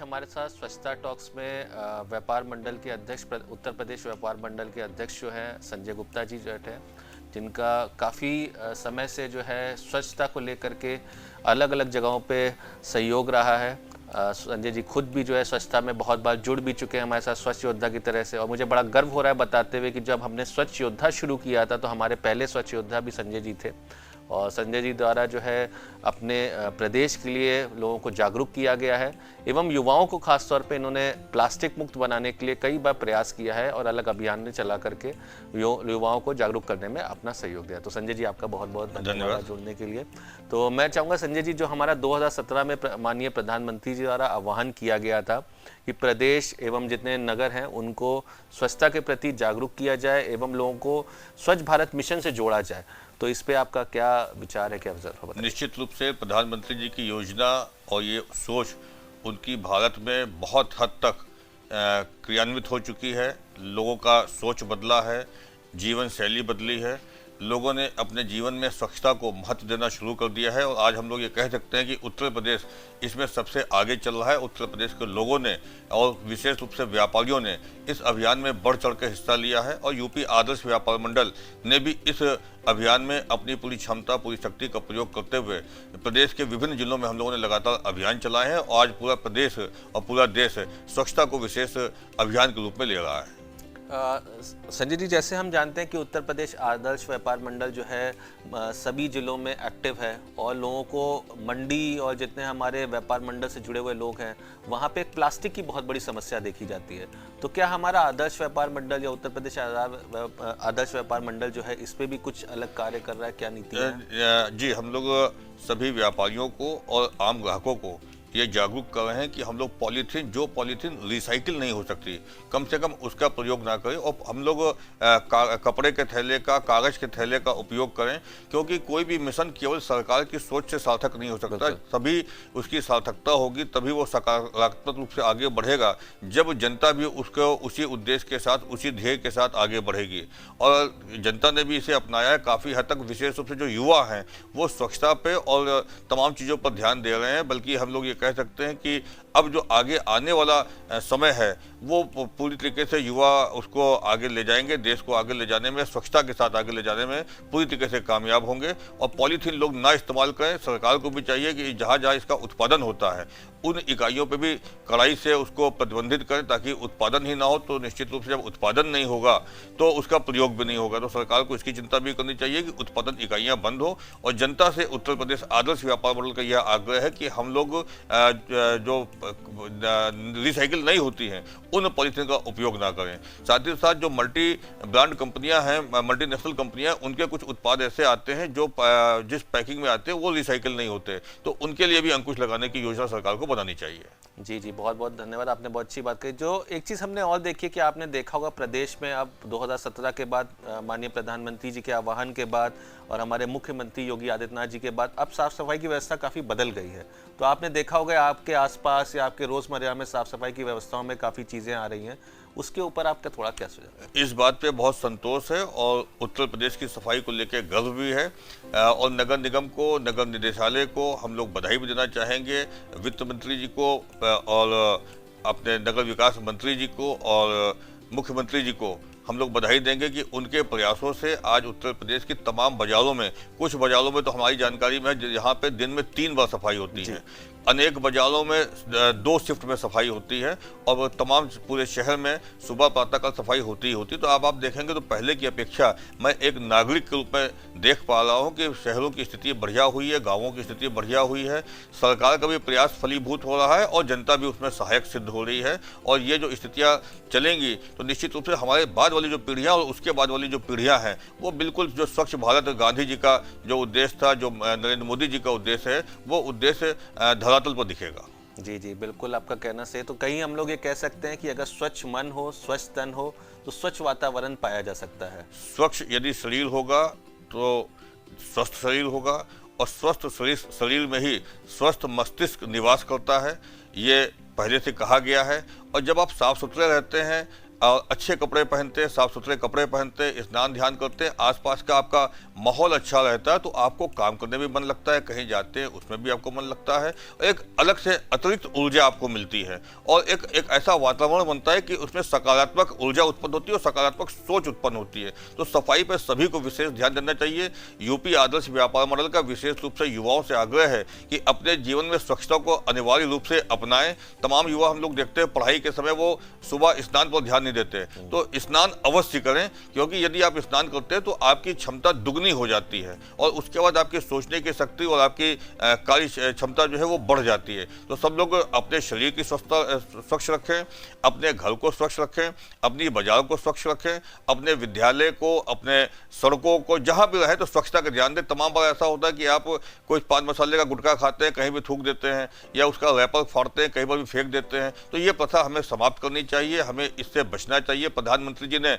हमारे साथ स्वच्छता टॉक्स में व्यापार मंडल के अध्यक्ष उत्तर प्रदेश व्यापार मंडल के अध्यक्ष जो हैं संजय गुप्ता जी बैठे हैं, जिनका काफ़ी समय से जो है स्वच्छता को लेकर के अलग अलग जगहों पे सहयोग रहा है। संजय जी खुद भी जो है स्वच्छता में बहुत बार जुड़ भी चुके हैं हमारे साथ स्वच्छ योद्धा की तरह से, और मुझे बड़ा गर्व हो रहा है बताते हुए कि जब हमने स्वच्छ योद्धा शुरू किया था तो हमारे पहले स्वच्छ योद्धा भी संजय जी थे। और संजय जी द्वारा जो है अपने प्रदेश के लिए लोगों को जागरूक किया गया है एवं युवाओं को खास तौर पे इन्होंने प्लास्टिक मुक्त बनाने के लिए कई बार प्रयास किया है और अलग अभियान में चला करके युवाओं को जागरूक करने में अपना सहयोग दिया। तो संजय जी आपका बहुत बहुत धन्यवाद जुड़ने के लिए। तो मैं चाहूँगा संजय जी, जो हमारा 2017 में माननीय प्रधानमंत्री जी द्वारा आह्वान किया गया था कि प्रदेश एवं जितने नगर हैं उनको स्वच्छता के प्रति जागरूक किया जाए एवं लोगों को स्वच्छ भारत मिशन से जोड़ा जाए, तो इस पे आपका क्या विचार है, क्या विचार? निश्चित रूप से प्रधानमंत्री जी की योजना और ये सोच उनकी भारत में बहुत हद तक क्रियान्वित हो चुकी है। लोगों का सोच बदला है, जीवन शैली बदली है, लोगों ने अपने जीवन में स्वच्छता को महत्व देना शुरू कर दिया है और आज हम लोग ये कह सकते हैं कि उत्तर प्रदेश इसमें सबसे आगे चल रहा है। उत्तर प्रदेश के लोगों ने और विशेष रूप से व्यापारियों ने इस अभियान में बढ़ चढ़ के हिस्सा लिया है और यूपी आदर्श व्यापार मंडल ने भी इस अभियान में अपनी पूरी क्षमता, पूरी शक्ति का प्रयोग करते हुए प्रदेश के विभिन्न जिलों में हम लोगों ने लगातार अभियान चलाए हैं और आज पूरा प्रदेश और पूरा देश स्वच्छता को विशेष अभियान के रूप में ले रहा है। संजय जी, जैसे हम जानते हैं कि उत्तर प्रदेश आदर्श व्यापार मंडल जो है सभी जिलों में एक्टिव है और लोगों को मंडी और जितने हमारे व्यापार मंडल से जुड़े हुए लोग हैं वहाँ पे प्लास्टिक की बहुत बड़ी समस्या देखी जाती है। तो क्या हमारा आदर्श व्यापार मंडल या उत्तर प्रदेश आदर्श व्यापार मंडल जो है इस पे भी कुछ अलग कार्य कर रहा है, क्या नीति है? जी, हम लोग सभी व्यापारियों को और आम ग्राहकों को ये जागरूक कर रहे हैं कि हम लोग पॉलीथीन रिसाइकिल नहीं हो सकती, कम से कम उसका प्रयोग ना करें और हम लोग कपड़े के थैले का, कागज़ के थैले का उपयोग करें, क्योंकि कोई भी मिशन केवल सरकार की सोच से सार्थक नहीं हो सकता। तभी उसकी सार्थकता होगी, तभी वो सकारात्मक रूप से आगे बढ़ेगा जब जनता भी उसको उसी उद्देश्य के साथ, उसी ध्येय के साथ आगे बढ़ेगी। और जनता ने भी इसे अपनाया है काफ़ी हद तक। विशेष रूप से जो युवा हैं वो स्वच्छता पे और तमाम चीज़ों पर ध्यान दे रहे हैं, बल्कि हम लोग ये कह सकते हैं कि अब जो आगे आने वाला समय है वो पूरी तरीके से युवा उसको आगे ले जाएंगे, देश को आगे ले जाने में, स्वच्छता के साथ आगे ले जाने में पूरी तरीके से कामयाब होंगे। और पॉलीथीन लोग ना इस्तेमाल करें। सरकार को भी चाहिए कि जहाँ जहाँ इसका उत्पादन होता है उन इकाइयों पे भी कड़ाई से उसको प्रतिबंधित करें, ताकि उत्पादन ही ना हो तो निश्चित रूप से जब उत्पादन नहीं होगा तो उसका प्रयोग भी नहीं होगा। तो सरकार को इसकी चिंता भी करनी चाहिए कि उत्पादन इकाइयाँ बंद हो। और जनता से उत्तर प्रदेश आदर्श व्यापार मंडल का यह आग्रह है कि हम लोग जो रिसाइकिल नहीं होती हैं उन पॉलीथीन का उपयोग ना करें। साथ ही साथ जो मल्टी ब्रांड कंपनियां हैं, मल्टीनेशनल कंपनियां, उनके कुछ उत्पाद ऐसे आते हैं जो जिस पैकिंग में आते हैं वो रिसाइकिल नहीं होते, तो उनके लिए भी अंकुश लगाने की योजना सरकार को बनानी चाहिए। जी जी, बहुत बहुत धन्यवाद, आपने बहुत अच्छी बात कही। जो एक चीज़ हमने और देखी कि आपने देखा होगा प्रदेश में अब 2017 के बाद माननीय प्रधानमंत्री जी के आह्वान के बाद और हमारे मुख्यमंत्री योगी आदित्यनाथ जी के बाद अब साफ सफाई की व्यवस्था काफ़ी बदल गई है। तो आपने देखा होगा आपके आसपास या आपके रोज़मर्रा में साफ सफाई की व्यवस्थाओं में काफ़ी चीज़ें आ रही हैं, उसके ऊपर आपका थोड़ा क्या सुझाव है? इस बात पे बहुत संतोष है और उत्तर प्रदेश की सफाई को लेकर गर्व भी है और नगर निगम को, नगर निदेशालय को हम लोग बधाई भी देना चाहेंगे, वित्त मंत्री जी को और अपने नगर विकास मंत्री जी को और मुख्यमंत्री जी को हम लोग बधाई देंगे कि उनके प्रयासों से आज उत्तर प्रदेश की तमाम बाजारों में, कुछ बाजारों में तो हमारी जानकारी में है यहाँ पे दिन में 3 बार सफाई होती है, अनेक बाजारों में 2 शिफ्ट में सफाई होती है और तमाम पूरे शहर में सुबह प्रातःकाल सफाई होती ही होती। तो अब आप देखेंगे तो पहले की अपेक्षा मैं एक नागरिक के रूप में देख पा रहा हूँ कि शहरों की स्थिति बढ़िया हुई है, गाँवों की स्थिति बढ़िया हुई है, सरकार का भी प्रयास फलीभूत हो रहा है और जनता भी उसमें सहायक सिद्ध हो रही है। और ये जो स्थितियाँ चलेंगी तो निश्चित रूप से हमारे बाद वाली जो पीढ़ियाँ और उसके बाद वाली जो पीढ़ियाँ हैं वो बिल्कुल जो स्वच्छ भारत गांधी जी का जो उद्देश्य था, जो नरेंद्र मोदी जी का उद्देश्य है, वो उद्देश्य धरातल पर दिखेगा। जी जी, बिल्कुल आपका कहना सही। तो कहीं हम लोग ये कह सकते हैं कि अगर स्वच्छ मन हो, स्वच्छ तन हो तो स्वच्छ वातावरण पाया जा सकता है। स्वच्छ यदि शरीर होगा तो स्वस्थ शरीर होगा और स्वस्थ शरीर में ही स्वस्थ मस्तिष्क निवास करता है, ये पहले से कहा गया है। और जब आप साफ सुथरे रहते हैं, अच्छे कपड़े पहनते हैं, साफ सुथरे कपड़े पहनते हैं, स्नान ध्यान करते हैं, आसपास का आपका माहौल अच्छा रहता है, तो आपको काम करने में मन लगता है, कहीं जाते हैं उसमें भी आपको मन लगता है, एक अलग से अतिरिक्त ऊर्जा आपको मिलती है और एक ऐसा वातावरण बनता है कि उसमें सकारात्मक ऊर्जा उत्पन्न होती है और सकारात्मक सोच उत्पन्न होती है। तो सफाई पर सभी को विशेष ध्यान देना चाहिए। यूपी आदर्श व्यापार मंडल का विशेष रूप से युवाओं से आग्रह है कि अपने जीवन में स्वच्छता को अनिवार्य रूप से अपनाएं। तमाम युवा हम लोग देखते हैं पढ़ाई के समय वो सुबह स्नान पर ध्यान नहीं देते, तो स्नान अवश्य करें, क्योंकि यदि आप स्नान करते हैं तो आपकी क्षमता दुगनी हो जाती है और उसके बाद आपकी सोचने की शक्ति और आपकी कार्य क्षमता जो है वो बढ़ जाती है। तो सब लोग अपने शरीर की स्वच्छता स्वच्छ रखें, अपने घर को स्वच्छ रखें, अपनी बाजार को स्वच्छ रखें, अपने विद्यालय को, अपने सड़कों को, जहां भी रहे तो स्वच्छता का ध्यान दें। तमाम बार ऐसा होता है कि आप कोई पान मसाले का गुटखा खाते हैं, कहीं भी थूक देते हैं या उसका रैपर फाड़ते हैं, कहीं पर भी फेंक देते हैं। तो ये प्रथा हमें समाप्त करनी चाहिए, हमें इससे बचना चाहिए। प्रधानमंत्री जी ने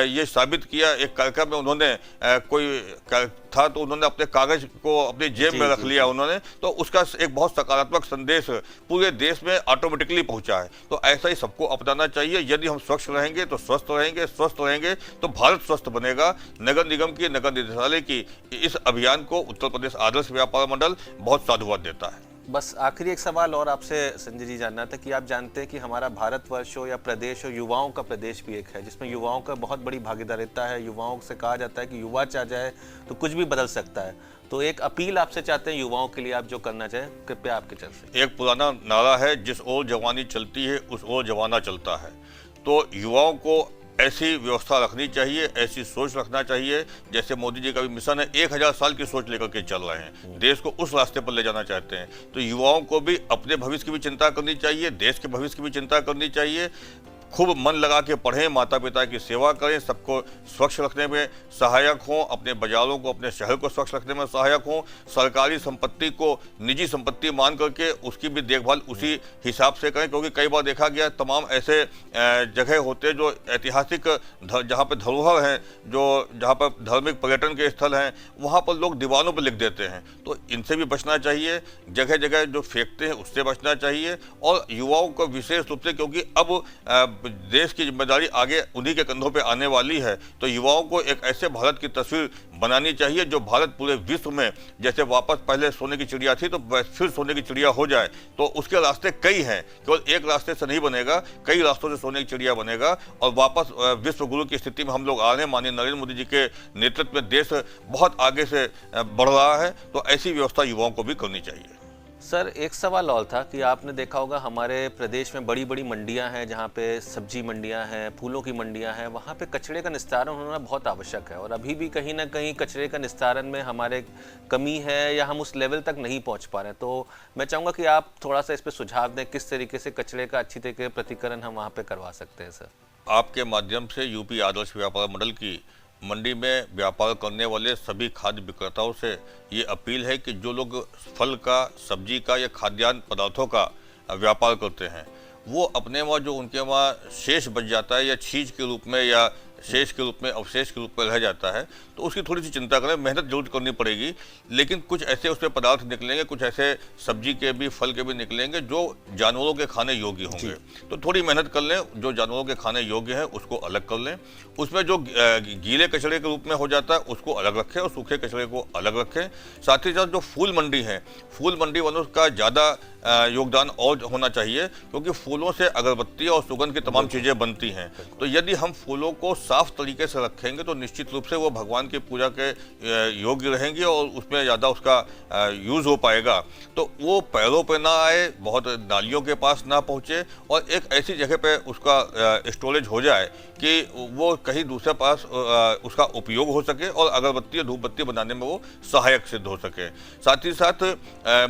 ये साबित किया, एक कार्यक्रम में उन्होंने कोई था तो उन्होंने अपने कागज को अपनी जेब में रख लिया उन्होंने, तो उसका एक बहुत सकारात्मक संदेश पूरे देश में ऑटोमेटिकली पहुंचा है। तो ऐसा ही सबको अपनाना चाहिए। यदि हम स्वच्छ रहेंगे तो स्वस्थ रहेंगे तो भारत स्वस्थ बनेगा। नगर निगम की, नगर निदेशालय की इस अभियान को उत्तर प्रदेश आदर्श व्यापार मंडल बहुत साधुवाद देता है। बस आखिरी एक सवाल और आपसे संजय जी जानना था कि आप जानते हैं कि हमारा भारतवर्ष हो या प्रदेश हो, युवाओं का प्रदेश भी एक है जिसमें युवाओं का बहुत बड़ी भागीदारिता है। युवाओं से कहा जाता है कि युवा चाह जाए तो कुछ भी बदल सकता है। तो एक अपील आपसे चाहते हैं युवाओं के लिए, आप जो करना चाहें कृपया आपके तरफ से। एक पुराना नारा है, जिस ओर जवानी चलती है उस ओर जमाना चलता है। तो युवाओं को ऐसी व्यवस्था रखनी चाहिए, ऐसी सोच रखना चाहिए। जैसे मोदी जी का भी मिशन है, 1000 साल की सोच लेकर के चल रहे हैं, देश को उस रास्ते पर ले जाना चाहते हैं। तो युवाओं को भी अपने भविष्य की भी चिंता करनी चाहिए, देश के भविष्य की भी चिंता करनी चाहिए। खूब मन लगा के पढ़ें, माता पिता की सेवा करें, सबको स्वच्छ रखने में सहायक हों, अपने बाजारों को, अपने शहर को स्वच्छ रखने में सहायक हों। सरकारी संपत्ति को निजी संपत्ति मान करके उसकी भी देखभाल उसी हिसाब से करें, क्योंकि कई बार देखा गया तमाम ऐसे जगह होते हैं जो ऐतिहासिक जहाँ पर धरोहर हैं, जो जहाँ पर धार्मिक पर्यटन के स्थल हैं, वहाँ पर लोग दीवारों पर लिख देते हैं। तो इनसे भी बचना चाहिए। जगह जगह जो फेंकते हैं उससे बचना चाहिए। और युवाओं को विशेष रूप से, क्योंकि अब देश की जिम्मेदारी आगे उन्हीं के कंधों पे आने वाली है, तो युवाओं को एक ऐसे भारत की तस्वीर बनानी चाहिए जो भारत पूरे विश्व में, जैसे वापस पहले सोने की चिड़िया थी तो फिर सोने की चिड़िया हो जाए। तो उसके रास्ते कई हैं, केवल एक रास्ते से नहीं बनेगा, कई रास्तों से सोने की चिड़िया बनेगा और वापस विश्व गुरु की स्थिति में हम लोग आ रहे हैं। माननीय नरेंद्र मोदी जी के नेतृत्व में देश बहुत आगे से बढ़ रहा है, तो ऐसी व्यवस्था युवाओं को भी करनी चाहिए। सर एक सवाल और था कि आपने देखा होगा हमारे प्रदेश में बड़ी बड़ी मंडियां हैं, जहां पे सब्जी मंडियां हैं, फूलों की मंडियां हैं, वहां पे कचरे का निस्तारण होना बहुत आवश्यक है। और अभी भी कहीं ना कहीं कचरे का निस्तारण में हमारे कमी है या हम उस लेवल तक नहीं पहुंच पा रहे हैं। तो मैं चाहूँगा कि आप थोड़ा सा इस पर सुझाव दें, किस तरीके से कचरे का अच्छी तरीके प्रतिकरण हम वहाँ पर करवा सकते हैं। सर आपके माध्यम से यूपी आदर्श व्यापार मंडल की मंडी में व्यापार करने वाले सभी खाद्य विक्रेताओं से ये अपील है कि जो लोग फल का, सब्जी का या खाद्यान्न पदार्थों का व्यापार करते हैं, वो अपने वहाँ जो उनके वहाँ शेष बच जाता है या छीज के रूप में या शेष के रूप में, अवशेष के रूप में रह जाता है, तो उसकी थोड़ी सी चिंता करें। मेहनत जरूर करनी पड़ेगी, लेकिन कुछ ऐसे उसमें पदार्थ निकलेंगे, कुछ ऐसे सब्जी के भी, फल के भी निकलेंगे जो जानवरों के खाने योग्य होंगे। तो थोड़ी मेहनत कर लें, जो जानवरों के खाने योग्य है उसको अलग कर लें। उसमें जो गीले कचरे के रूप में हो जाता है उसको अलग रखें और सूखे कचरे को अलग रखें। साथ ही साथ जो फूल मंडी है, फूल मंडी वालों का ज़्यादा योगदान और होना चाहिए, क्योंकि फूलों से अगरबत्ती और सुगंध की तमाम चीज़ें बनती हैं। तो यदि हम फूलों को साफ तरीके से रखेंगे तो निश्चित रूप से वो भगवान की पूजा के योग्य रहेंगे और उसमें ज़्यादा उसका यूज़ हो पाएगा। तो वो पैरों पे ना आए, बहुत नालियों के पास ना पहुँचे और एक ऐसी जगह पे उसका स्टोरेज हो जाए कि वो कहीं दूसरे पास उसका उपयोग हो सके और अगरबत्ती और धूपबत्ती बनाने में वो सहायक सिद्ध हो सके। साथ ही साथ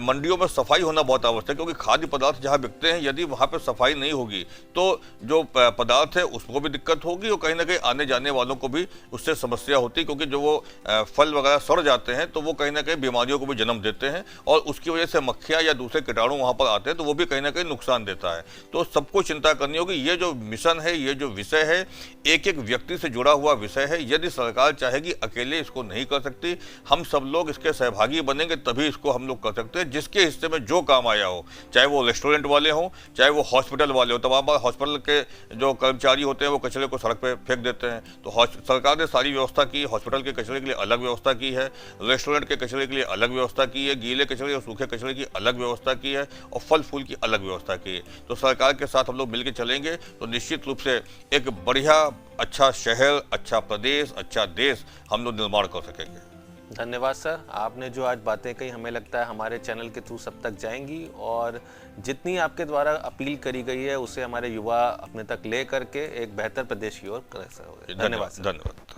मंडियों में सफाई होना बहुत आवश्यक है, क्योंकि खाद्य पदार्थ जहाँ बिकते हैं, यदि वहाँ पर सफाई नहीं होगी तो जो पदार्थ है उसको भी दिक्कत होगी और कहीं ना कहीं आने जाने वालों को भी उससे समस्या होती है, क्योंकि जो वो फल वगैरह सड़ जाते हैं तो वो कहीं ना कहीं बीमारियों को भी जन्म देते हैं और उसकी वजह से मक्खियाँ या दूसरे कीटाणु वहाँ पर आते हैं तो वो भी कहीं ना कहीं नुकसान देता है। तो सबको चिंता करनी होगी। ये जो मिशन है, ये जो विषय है, एक एक व्यक्ति से जुड़ा हुआ विषय है। यदि सरकार चाहेगी अकेले इसको नहीं कर सकती, हम सब लोग इसके सहभागी बनेंगे तभी इसको हम लोग कर सकते हैं। जिसके हिस्से में जो काम आया हो, चाहे वो रेस्टोरेंट वाले हों, चाहे वो हॉस्पिटल वाले हो, तमाम बार हॉस्पिटल के जो कर्मचारी होते हैं वो कचरे को सड़क पे फेंक देते हैं। तो सरकार ने सारी व्यवस्था की, हॉस्पिटल के कचरे के लिए अलग व्यवस्था की है, रेस्टोरेंट के कचरे के लिए अलग व्यवस्था की है, गीले कचरे और सूखे कचरे की अलग व्यवस्था की है और फल फूल की अलग व्यवस्था की है। तो सरकार के साथ हम लोग मिलकर चलेंगे तो निश्चित रूप से एक बढ़िया, अच्छा शहर, अच्छा प्रदेश, अच्छा देश हम लोग निर्माण कर सकेंगे। धन्यवाद सर, आपने जो आज बातें कही हमें लगता है हमारे चैनल के थ्रू सब तक जाएंगी और जितनी आपके द्वारा अपील करी गई है उसे हमारे युवा अपने तक ले करके एक बेहतर प्रदेश की ओर कर सकेंगे। धन्यवाद। धन्यवाद।